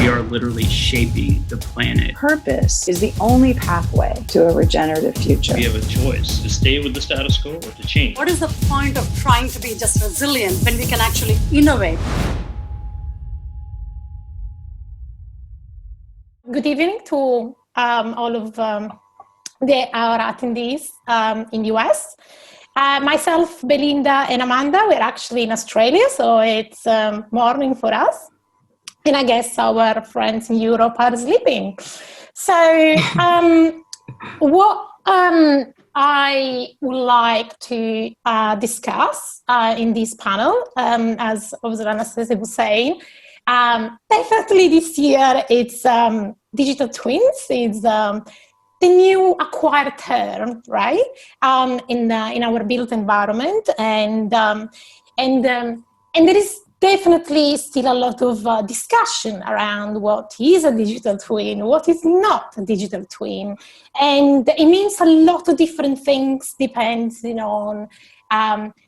are literally shaping the planet. Purpose is the only pathway to a regenerative future. We have a choice to stay with the status quo or to change. What is the point of trying to be just resilient when we can actually innovate? Good evening to all of our attendees in the US. Myself, Belinda, and Amanda, we're actually in Australia, so it's morning for us. And I guess our friends in Europe are sleeping. So what I would like to discuss in this panel, as Anastasia was saying, definitely this year it's digital twins. It's the new acquired term, right? In our built environment, and there is definitely still a lot of discussion around what is a digital twin, what is not a digital twin, and it means a lot of different things depending on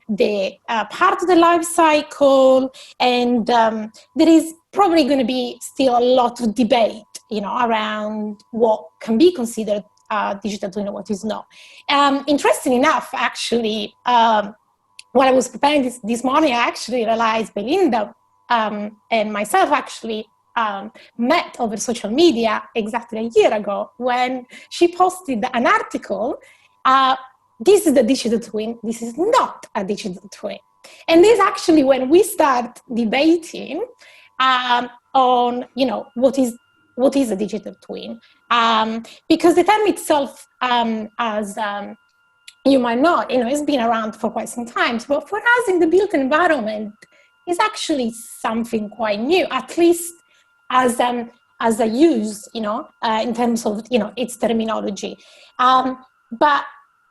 the part of the life cycle, and there is probably going to be still a lot of debate, around what can be considered digital twin and what is not. Interesting enough, actually, when I was preparing this morning, I actually realized Belinda and myself actually met over social media exactly a year ago when she posted an article. This is the digital twin, this is not a digital twin. And this actually when we start debating on, what is a digital twin. Because the term itself, as you might know, it's been around for quite some time. But for us in the built environment, it's actually something quite new, at least as a use, in terms of, its terminology. But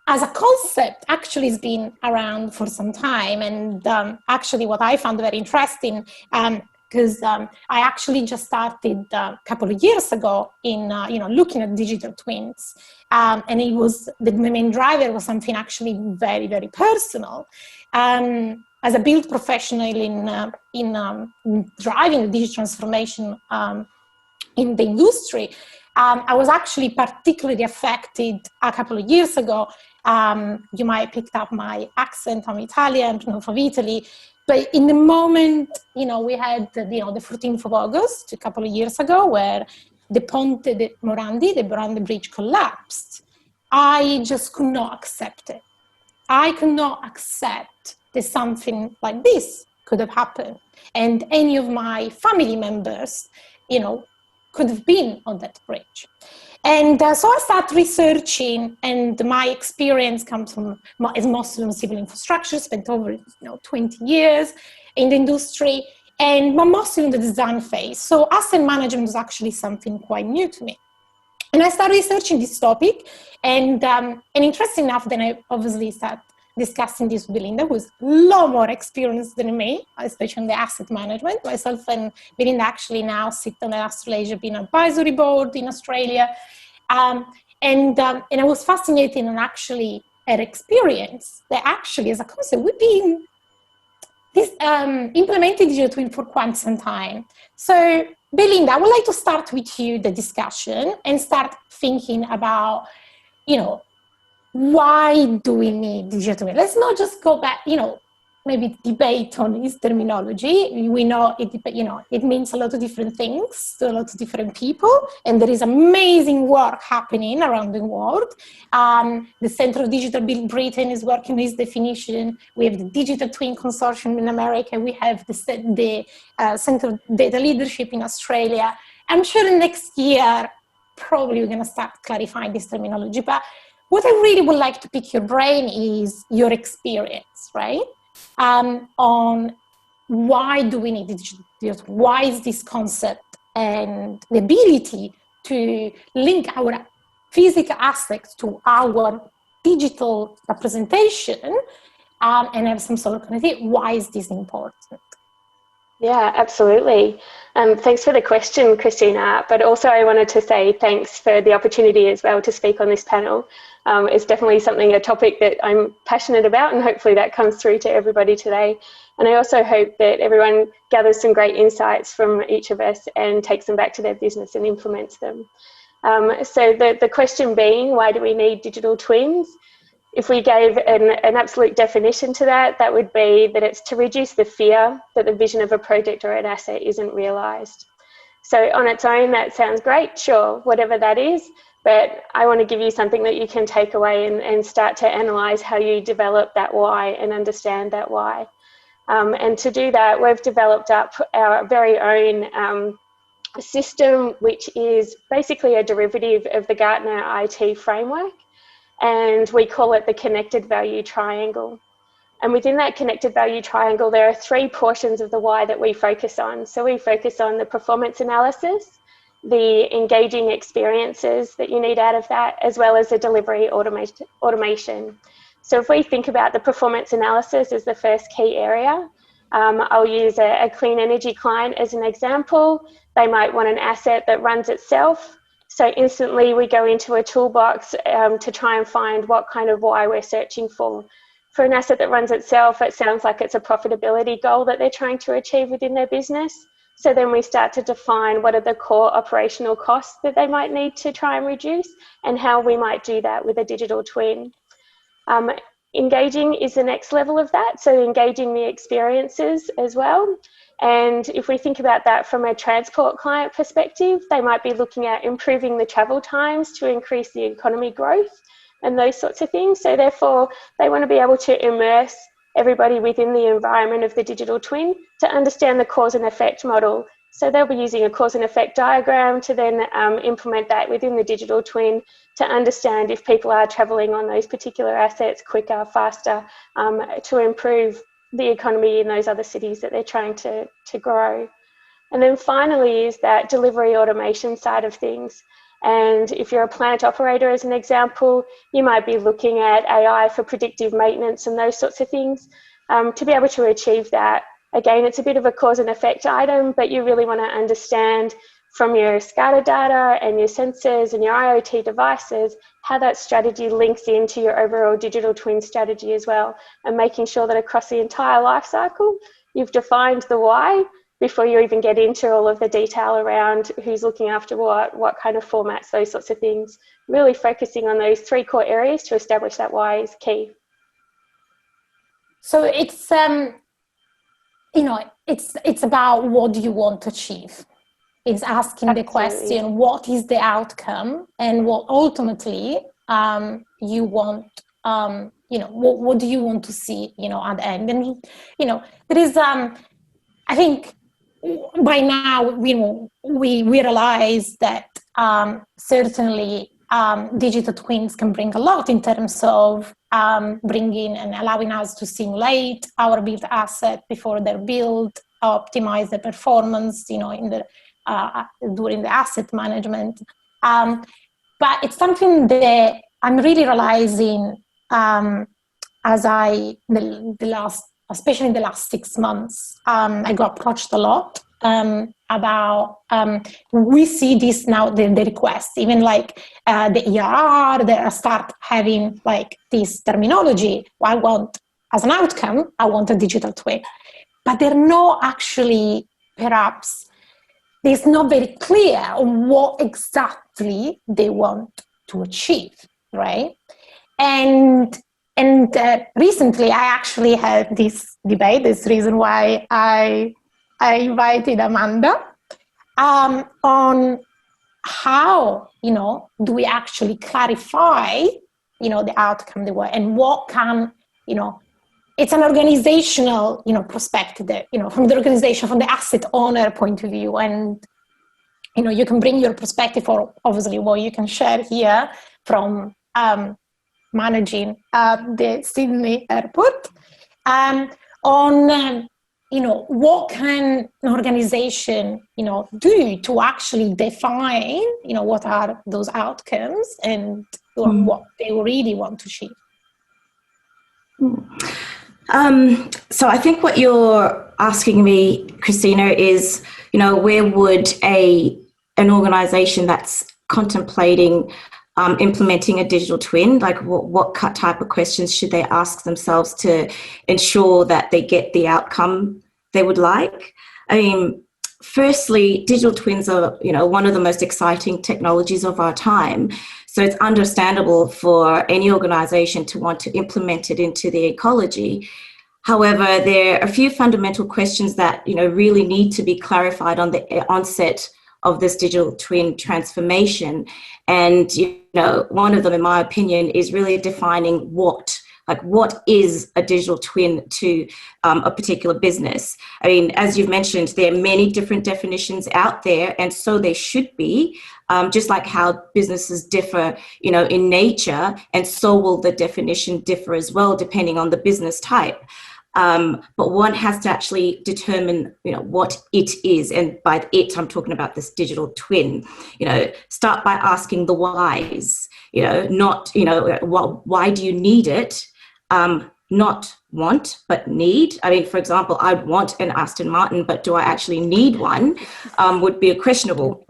as a concept, actually, it's been around for some time. And actually, what I found very interesting, because I actually just started a couple of years ago in, looking at digital twins. And it was, the main driver was something actually very, very personal. As a build professional in driving the digital transformation in the industry, I was actually particularly affected a couple of years ago. You might have picked up my accent, I'm Italian, I'm from Italy. But in the moment, we had, the 14th of August, a couple of years ago, where the Ponte de Morandi, the Morandi Bridge collapsed. I just could not accept it. I could not accept that something like this could have happened. And any of my family members, could have been on that bridge. And so I started researching, and my experience comes from, is mostly on civil infrastructure, spent over 20 years in the industry, and mostly in the design phase. So asset management was actually something quite new to me. And I started researching this topic, and interesting enough, then I obviously started discussing this with Belinda, who's a lot more experienced than me, especially in the asset management. Myself and Belinda actually now sit on the Australasian BIM Advisory Board in Australia. And I was fascinated on actually her experience that actually as a concept, we've been implementing digital twin for quite some time. So Belinda, I would like to start with you, the discussion, and start thinking about, why do we need digital twin? Let's not just go back, maybe debate on its terminology. We know it means a lot of different things to a lot of different people, and there is amazing work happening around the world. The Center of Digital Build Britain is working with this definition. We have the Digital Twin Consortium in America. We have the Center of Data Leadership in Australia. I'm sure next year, probably we're going to start clarifying this terminology. But what I really would like to pick your brain is your experience, right? On why do we need digital? Why is this concept and the ability to link our physical assets to our digital representation and have some sort of connectivity? Why is this important? Yeah, absolutely. Thanks for the question, Cristina. But also I wanted to say thanks for the opportunity as well to speak on this panel. It's definitely a topic that I'm passionate about, and hopefully that comes through to everybody today. And I also hope that everyone gathers some great insights from each of us and takes them back to their business and implements them. So the question being, why do we need digital twins? If we gave an absolute definition to that, that would be that it's to reduce the fear that the vision of a project or an asset isn't realised. So on its own, that sounds great, sure, whatever that is, but I want to give you something that you can take away and start to analyse how you develop that why and understand that why. And to do that, we've developed up our very own system, which is basically a derivative of the Gartner IT framework, and we call it the connected value triangle. And within that connected value triangle, there are 3 portions of the why that we focus on. So we focus on the performance analysis, the engaging experiences that you need out of that, as well as the delivery automation. So if we think about the performance analysis as the first key area, I'll use a clean energy client as an example. They might want an asset that runs itself. So instantly we go into a toolbox to try and find what kind of why we're searching for. For an asset that runs itself, it sounds like it's a profitability goal that they're trying to achieve within their business. So then we start to define what are the core operational costs that they might need to try and reduce and how we might do that with a digital twin. Engaging is the next level of that, so engaging the experiences as well. And if we think about that from a transport client perspective, they might be looking at improving the travel times to increase the economy growth and those sorts of things. So therefore, they want to be able to immerse everybody within the environment of the digital twin to understand the cause and effect model. So they'll be using a cause and effect diagram to then implement that within the digital twin to understand if people are travelling on those particular assets quicker, faster, to improve the economy in those other cities that they're trying to grow. And then finally is that delivery automation side of things. And if you're a plant operator, as an example, you might be looking at AI for predictive maintenance and those sorts of things. To be able to achieve that, again, it's a bit of a cause and effect item, but you really want to understand from your SCADA data and your sensors and your IoT devices, how that strategy links into your overall digital twin strategy as well, and making sure that across the entire life cycle, you've defined the why before you even get into all of the detail around who's looking after what kind of formats, those sorts of things. Really focusing on those 3 core areas to establish that why is key. So it's it's about what do you want to achieve. It's asking Absolutely. the question, what is the outcome, and what ultimately you want, what do you want to see, at the end. And, there is, I think by now, we realize that certainly digital twins can bring a lot in terms of bringing and allowing us to simulate our built asset before they're built, optimize the performance, during the asset management. But it's something that I'm really realizing especially in the last 6 months, I got approached a lot about, we see this now, the requests, even like the ERR, they start having like this terminology. I want, as an outcome, I want a digital twin. But they're not actually, perhaps, it's not very clear on what exactly they want to achieve, right? And recently, I actually had this debate. This reason why I invited Amanda on how do we actually clarify the outcome, and what can it's an organizational perspective that from the organization, from the asset owner point of view, and you can bring your perspective, or obviously what you can share here from managing the Sydney airport, on what can an organization do to actually define what are those outcomes and what they really want to achieve. So I think what you're asking me, Cristina, is where would an organisation that's contemplating implementing a digital twin? Like what type of questions should they ask themselves to ensure that they get the outcome they would like? I mean, firstly, digital twins are, one of the most exciting technologies of our time. So it's understandable for any organization to want to implement it into the ecology. However, there are a few fundamental questions that, really need to be clarified on the onset of this digital twin transformation. And, one of them, in my opinion, is really defining what is a digital twin to a particular business. I mean, as you've mentioned, there are many different definitions out there, and so they should be, just like how businesses differ, in nature, and so will the definition differ as well, depending on the business type. But one has to actually determine, what it is. And by it, I'm talking about this digital twin. Start by asking the whys, not, why do you need it? Not want, but need. I mean, for example, I want an Aston Martin, but do I actually need one? Would be a questionable.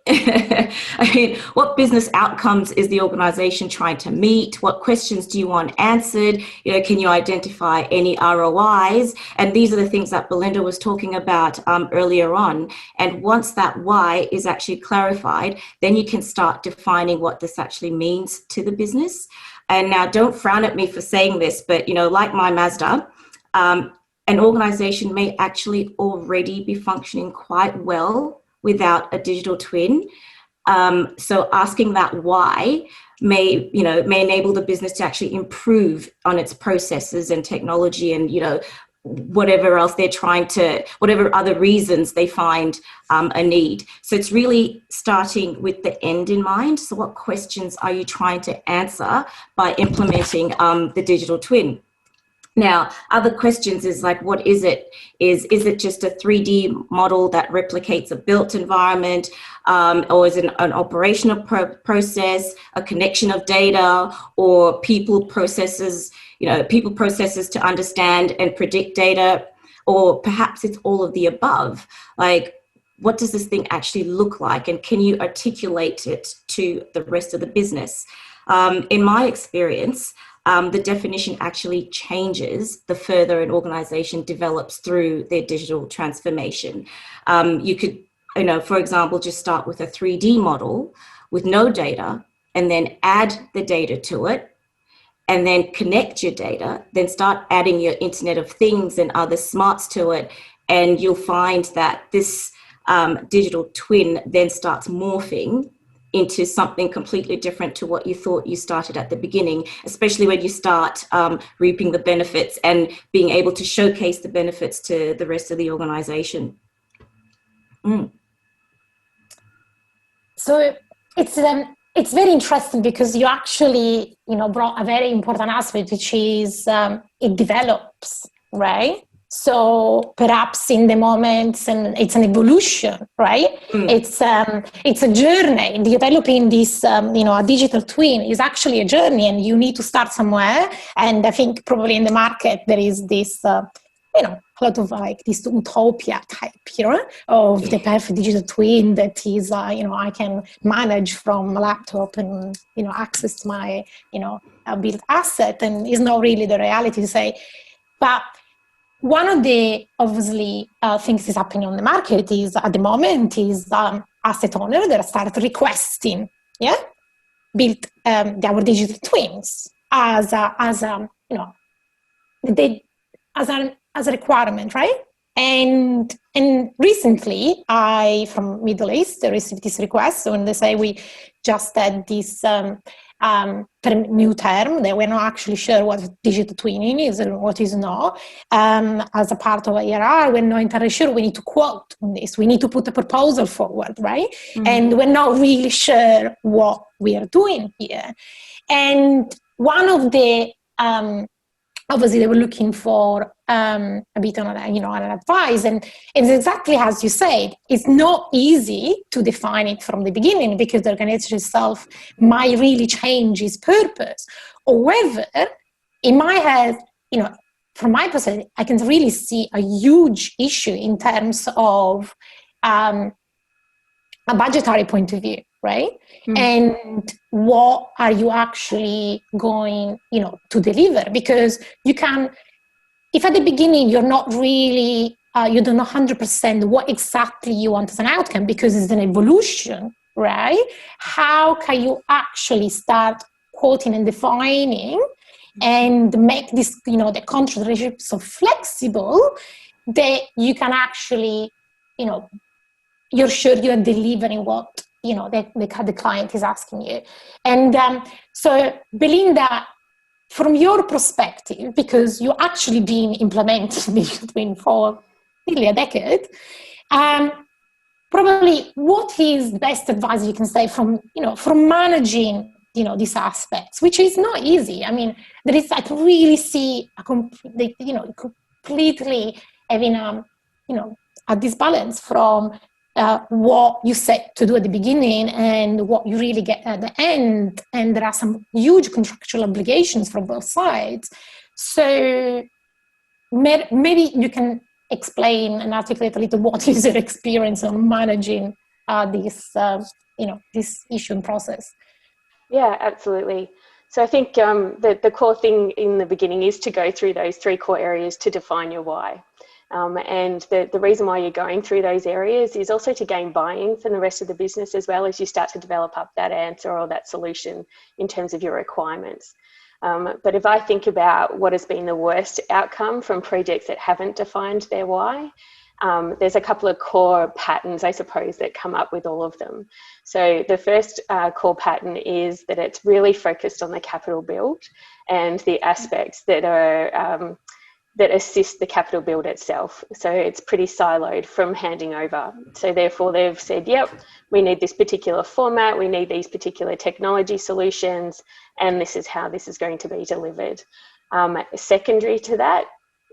I mean, what business outcomes is the organization trying to meet? What questions do you want answered? Can you identify any ROIs? And these are the things that Belinda was talking about earlier on. And once that why is actually clarified, then you can start defining what this actually means to the business. And now, don't frown at me for saying this, but, like my Mazda, an organization may actually already be functioning quite well without a digital twin. So asking that why may enable the business to actually improve on its processes and technology and, whatever else they're whatever other reasons they find a need. So it's really starting with the end in mind. So what questions are you trying to answer by implementing the digital twin? Now, other questions is like, what is it? Is it just a 3D model that replicates a built environment? Or is it an operational process, a connection of data, or people processes to understand and predict data? Or perhaps it's all of the above. Like, what does this thing actually look like? And can you articulate it to the rest of the business? In my experience, the definition actually changes the further an organization develops through their digital transformation. You could, for example, just start with a 3D model with no data and then add the data to it and then connect your data, then start adding your Internet of Things and other smarts to it. And you'll find that this digital twin then starts morphing into something completely different to what you thought you started at the beginning, especially when you start reaping the benefits and being able to showcase the benefits to the rest of the organization. So it's very interesting because you actually, brought a very important aspect, which is it develops, right? So perhaps in the moment, and it's an evolution, right? It's a journey. Developing this, a digital twin is actually a journey, and you need to start somewhere. And I think probably in the market there is this, a lot of like this utopia type, of the perfect digital twin that is, I can manage from a laptop and access to my, built asset, and is not really the reality to say, but. One of the obviously things is happening on the market is at the moment is asset owner that start requesting, build our digital twins as a requirement, right? And recently, I from Middle East received this request when they say we just had this. New term that we're not actually sure what digital twinning is and what is not. As a part of ARR, we're not entirely sure. We need to quote on this. We need to put a proposal forward, right? Mm-hmm. And we're not really sure what we are doing here. And one of the obviously they were looking for a bit on an advice, and it's exactly as you said. It's not easy to define it from the beginning because the organization itself might really change its purpose. However, in my head, from my perspective, I can really see a huge issue in terms of a budgetary point of view, right? Mm. And what are you actually going, to deliver? Because you can, if at the beginning you're not really, you don't know 100% what exactly you want as an outcome because it's an evolution, right? How can you actually start quoting and defining and make this, the contract relationship so flexible that you can actually, you're sure you're delivering what, the client is asking you. And so, Belinda, from your perspective, because you actually been implementing digital twin for nearly a decade, probably what is the best advice you can say from managing, these aspects, which is not easy. I mean, I can really see completely having a disbalance from what you set to do at the beginning and what you really get at the end. And there are some huge contractual obligations from both sides. So maybe you can explain and articulate a little what is your experience on managing this issue and process. Yeah, absolutely. So I think the core thing in the beginning is to go through those 3 core areas to define your why. And the reason why you're going through those areas is also to gain buy-in from the rest of the business as well as you start to develop up that answer or that solution in terms of your requirements. But if I think about what has been the worst outcome from projects that haven't defined their why, there's a couple of core patterns, I suppose, that come up with all of them. So the first core pattern is that it's really focused on the capital build and the aspects that are that assist the capital build itself. So it's pretty siloed from handing over. So therefore they've said, yep, we need this particular format, we need these particular technology solutions, and this is how this is going to be delivered. Secondary to that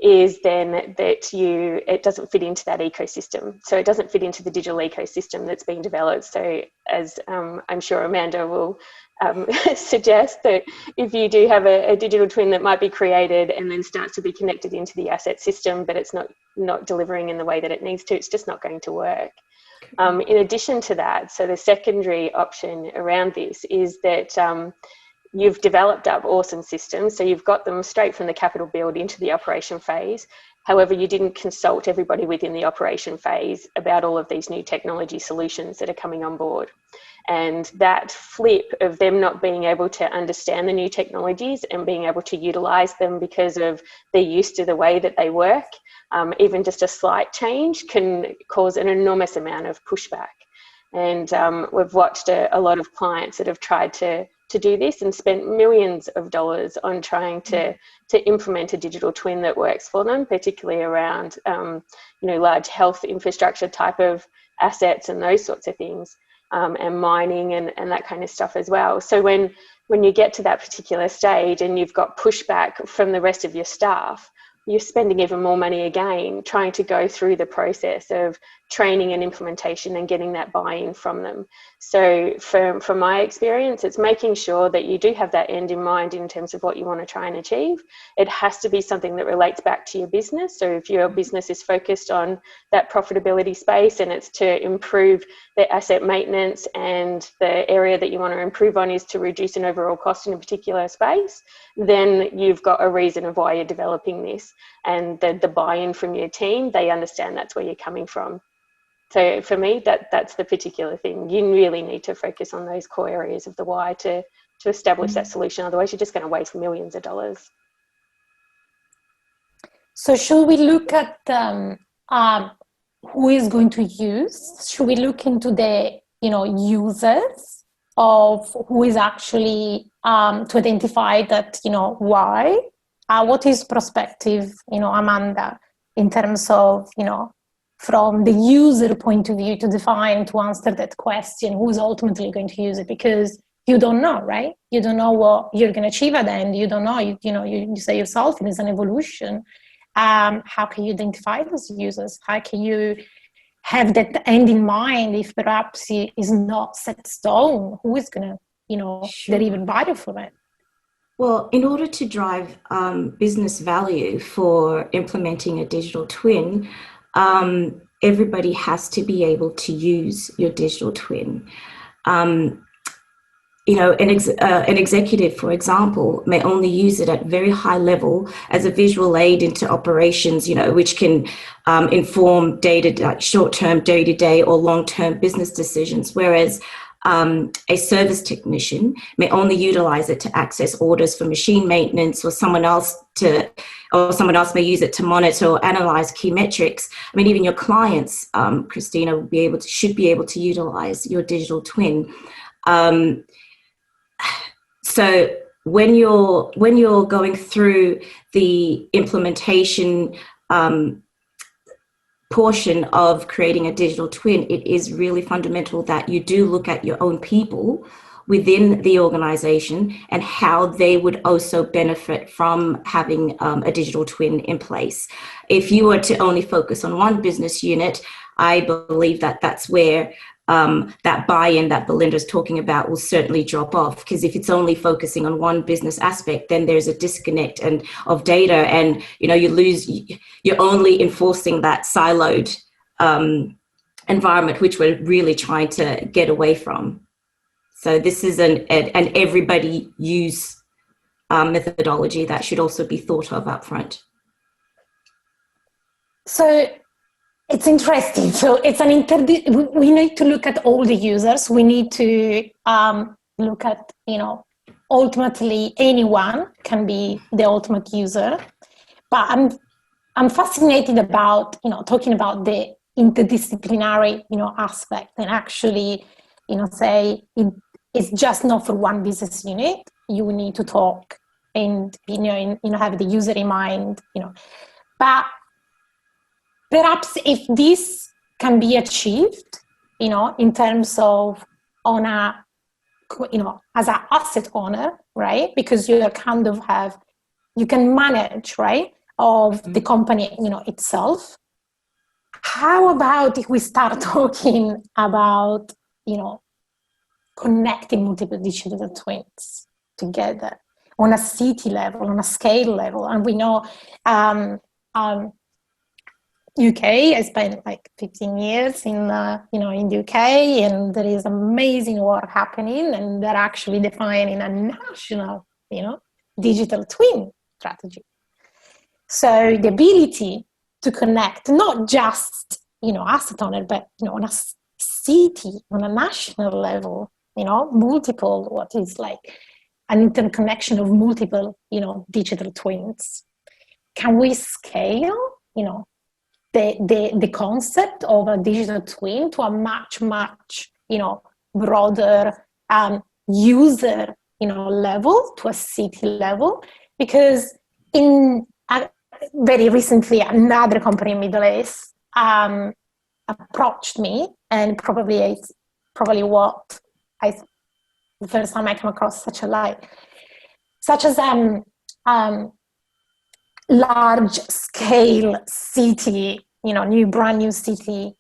is then that it doesn't fit into that ecosystem. So it doesn't fit into the digital ecosystem that's being developed. So as I'm sure Amanda will suggest, that if you do have a digital twin that might be created and then starts to be connected into the asset system, but it's not delivering in the way that it needs to, it's just not going to work. In addition to that, so the secondary option around this is that you've developed up awesome systems, so you've got them straight from the capital build into the operation phase. However, you didn't consult everybody within the operation phase about all of these new technology solutions that are coming on board. And that flip of them not being able to understand the new technologies and being able to utilize them because of they're used to the way that they work, even just a slight change can cause an enormous amount of pushback. And we've watched a lot of clients that have tried to do this and spent millions of dollars on trying to implement a digital twin that works for them, particularly around large health infrastructure type of assets and those sorts of things, and mining and that kind of stuff as well. So when you get to that particular stage and you've got pushback from the rest of your staff, you're spending even more money again trying to go through the process of training and implementation and getting that buy-in from them. So from my experience, it's making sure that you do have that end in mind in terms of what you want to try and achieve. It has to be something that relates back to your business. So if your business is focused on that profitability space and it's to improve the asset maintenance, and the area that you want to improve on is to reduce an overall cost in a particular space, then you've got a reason of why you're developing this. And the buy-in from your team, they understand that's where you're coming from. So for me, that's the particular thing. You really need to focus on those core areas of the why to establish that solution. Otherwise, you're just going to waste millions of dollars. So should we look at who is going to use? Should we look into the users of who is actually to identify that why? What is perspective, Amanda, in terms of from the user point of view to define, to answer that question, who's ultimately going to use it? Because you don't know, right? You don't know what you're going to achieve at the end. You don't know, you say yourself, it is an evolution. How can you identify those users? How can you have that end in mind if perhaps it is not set stone? Who is going to, derive value from it? Well, in order to drive business value for implementing a digital twin, everybody has to be able to use your digital twin. You know, an executive, for example, may only use it at very high level as a visual aid into operations, you know, which can inform short-term, day-to-day or long-term business decisions, whereas a service technician may only utilize it to access orders for machine maintenance, or someone else may use it to monitor or analyze key metrics. I mean, even your clients, Cristina, should be able to utilize your digital twin. So when you're going through the implementation portion of creating a digital twin, it is really fundamental that you do look at your own people within the organization and how they would also benefit from having a digital twin in place. If you were to only focus on one business unit, I believe that that's where that buy-in that Belinda's talking about will certainly drop off, because if it's only focusing on one business aspect, then there's a disconnect of data, and you know, you're only enforcing that siloed environment, which we're really trying to get away from. So this is an everybody use methodology that should also be thought of up front. So it's interesting. So it's we need to look at all the users. We need to look at, you know, ultimately anyone can be the ultimate user. But I'm fascinated about, you know, talking about the interdisciplinary, you know, aspect, and actually, you know, say it's just not for one business unit. You need to talk and, you know, have the user in mind, you know. But perhaps if this can be achieved, you know, in terms of on a, you know, as an asset owner, right? Because you kind of you can manage, right, of the company, you know, itself. How about if we start talking about, you know, connecting multiple digital twins together on a city level, on a scale level? And we know UK, I spent like 15 years in you know, in the UK, and there is amazing work happening, and they're actually defining a national, you know, digital twin strategy. So the ability to connect not just, you know, asset owner, but, you know, on a city, on a national level, you know, multiple, what is like an interconnection of multiple, you know, digital twins. Can we scale, you know, the concept of a digital twin to a much, you know, broader user, you know, level, to a city level? Because very recently, another company in Middle East approached me, and it's probably what the first time I came across such as large scale city, you know, brand new city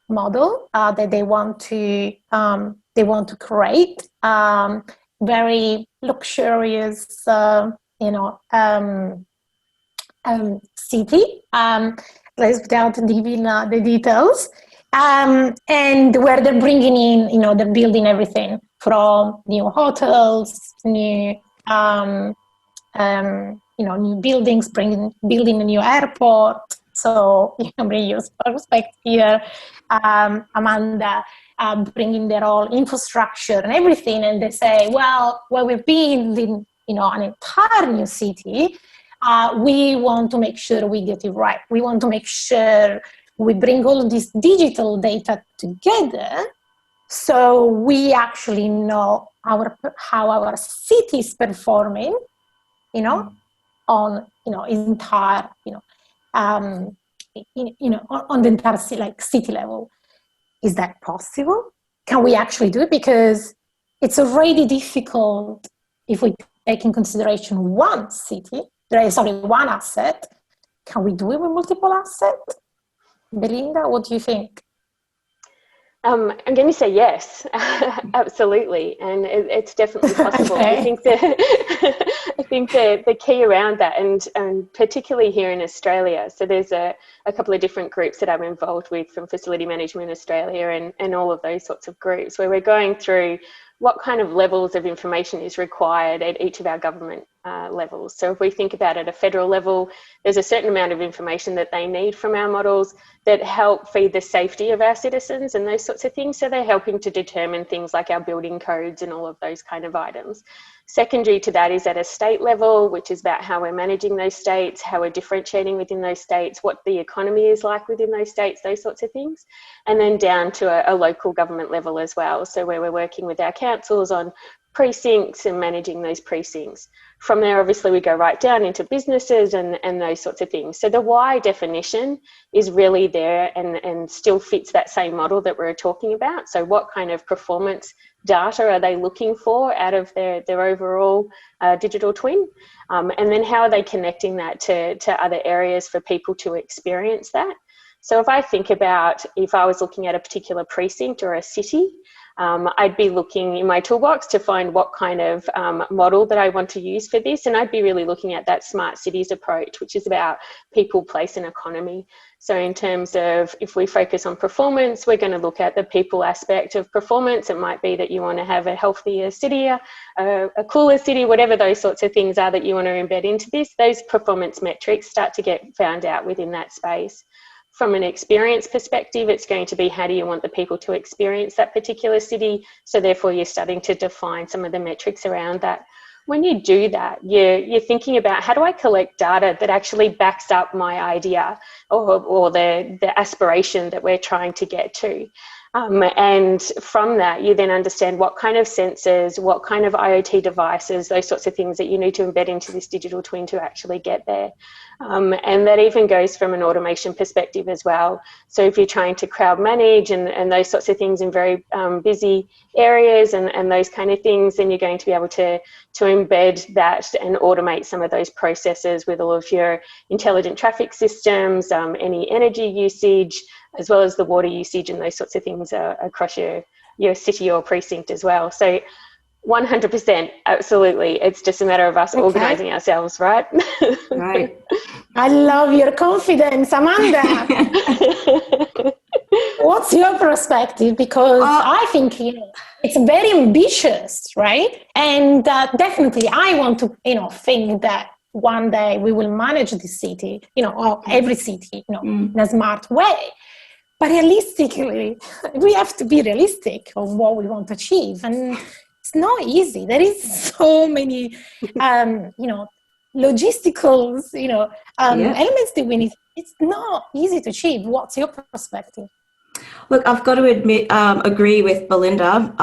model that they want to create, very luxurious, you know, city. Without giving the details, and where they're bringing in, you know, they're building everything from new hotels, new you know, new buildings, building a new airport. So you can bring your perspective here, Amanda, bringing their own infrastructure and everything, and they say, well, we're building, you know, an entire new city. We want to make sure we get it right. We want to make sure we bring all of this digital data together, so we actually know how our city is performing, you know, on, you know, entire, you know, on the entire city level. Is that possible? Can we actually do it? Because it's already difficult if we take in consideration one asset. Can we do it with multiple assets? Belinda, what do you think? I'm going to say yes, absolutely, and it's definitely possible. Okay. I think the key around that, and particularly here in Australia, so there's a couple of different groups that I'm involved with from Facility Management Australia and all of those sorts of groups, where we're going through what kind of levels of information is required at each of our government levels. So if we think about at a federal level, there's a certain amount of information that they need from our models that help feed the safety of our citizens and those sorts of things. So they're helping to determine things like our building codes and all of those kind of items. Secondary to that is at a state level, which is about how we're managing those states, how we're differentiating within those states, what the economy is like within those states, those sorts of things. And then down to a local government level as well. So where we're working with our councils on precincts and managing those precincts. From there, obviously, we go right down into businesses and those sorts of things. So the why definition is really there and still fits that same model that we're talking about. So what kind of performance data are they looking for out of their overall digital twin? And then how are they connecting that to other areas for people to experience that? So if I think about if I was looking at a particular precinct or a city, I'd be looking in my toolbox to find what kind of model that I want to use for this. And I'd be really looking at that smart cities approach, which is about people, place and economy. So in terms of if we focus on performance, we're going to look at the people aspect of performance. It might be that you want to have a healthier city, a cooler city, whatever those sorts of things are that you want to embed into this. Those performance metrics start to get found out within that space. From an experience perspective, it's going to be how do you want the people to experience that particular city? So therefore, you're starting to define some of the metrics around that. When you do that, you're thinking about how do I collect data that actually backs up my idea or the aspiration that we're trying to get to. And from that, you then understand what kind of sensors, what kind of IoT devices, those sorts of things that you need to embed into this digital twin to actually get there. And that even goes from an automation perspective as well. So if you're trying to crowd manage and those sorts of things in very busy areas and those kind of things, then you're going to be able to embed that and automate some of those processes with all of your intelligent traffic systems, any energy usage, as well as the water usage and those sorts of things across your city or precinct as well. So 100%, absolutely. It's just a matter of us organising ourselves, right? Right. I love your confidence, Amanda. What's your perspective? Because I think it's very ambitious, right? And definitely I want to think that one day we will manage this city, or every city, in a smart way. But realistically, we have to be realistic on what we want to achieve. And it's not easy. There is so many, logisticals, elements that we need. It's not easy to achieve. What's your perspective? Look, I've got to agree with Belinda.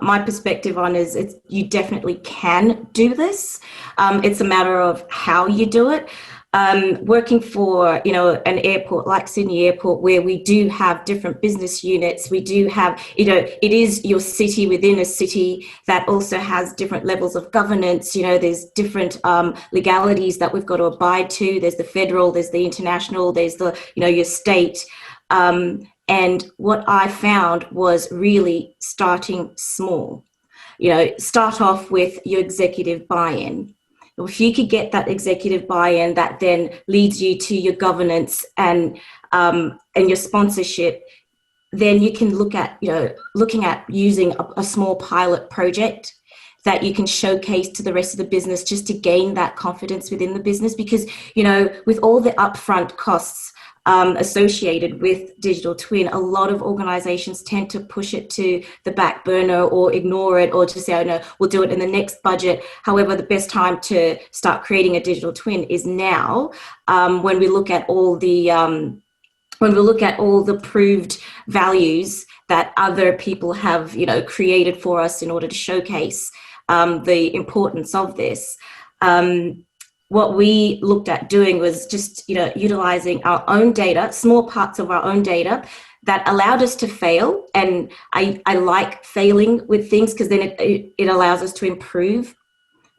My perspective on is you definitely can do this. It's a matter of how you do it. Working for, an airport like Sydney Airport, where we do have different business units, we do have, it is your city within a city that also has different levels of governance. There's different legalities that we've got to abide to. There's the federal, there's the international, there's the, your state. And what I found was really starting small. Start off with your executive buy-in. If you could get that executive buy-in, that then leads you to your governance and your sponsorship, then you can look at looking at using a small pilot project that you can showcase to the rest of the business just to gain that confidence within the business. Because with all the upfront costs associated with digital twin, a lot of organizations tend to push it to the back burner or ignore it, or just say, oh no, we'll do it in the next budget. However, the best time to start creating a digital twin is now, when we look at all the proved values that other people have created for us in order to showcase the importance of this. What we looked at doing was just, utilizing our own data, small parts of our own data that allowed us to fail. And I like failing with things because then it allows us to improve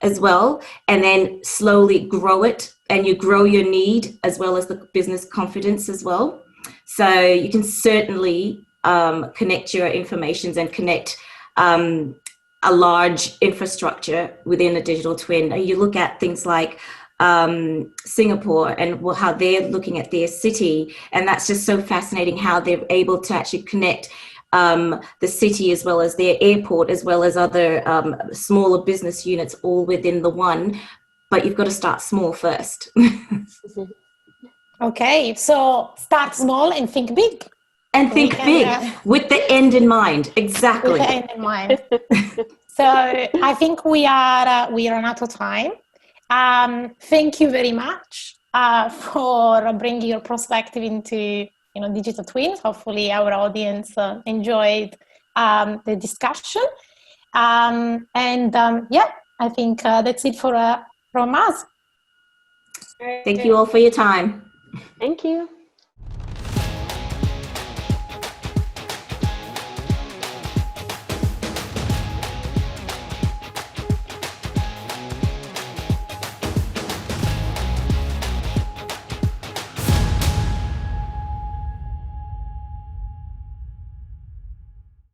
as well, and then slowly grow it, and you grow your need as well as the business confidence as well. So you can certainly connect your informations and connect a large infrastructure within a digital twin. You look at things like Singapore and how they're looking at their city, and that's just so fascinating how they're able to actually connect the city as well as their airport as well as other smaller business units all within the one, but you've got to start small first. Okay, so start small and think big. And think big with the end in mind. Exactly. With the end in mind. So I think we run out of time. Thank you very much for bringing your perspective into digital twins. Hopefully our audience enjoyed the discussion. I think that's it from us. Thank you all for your time. Thank you.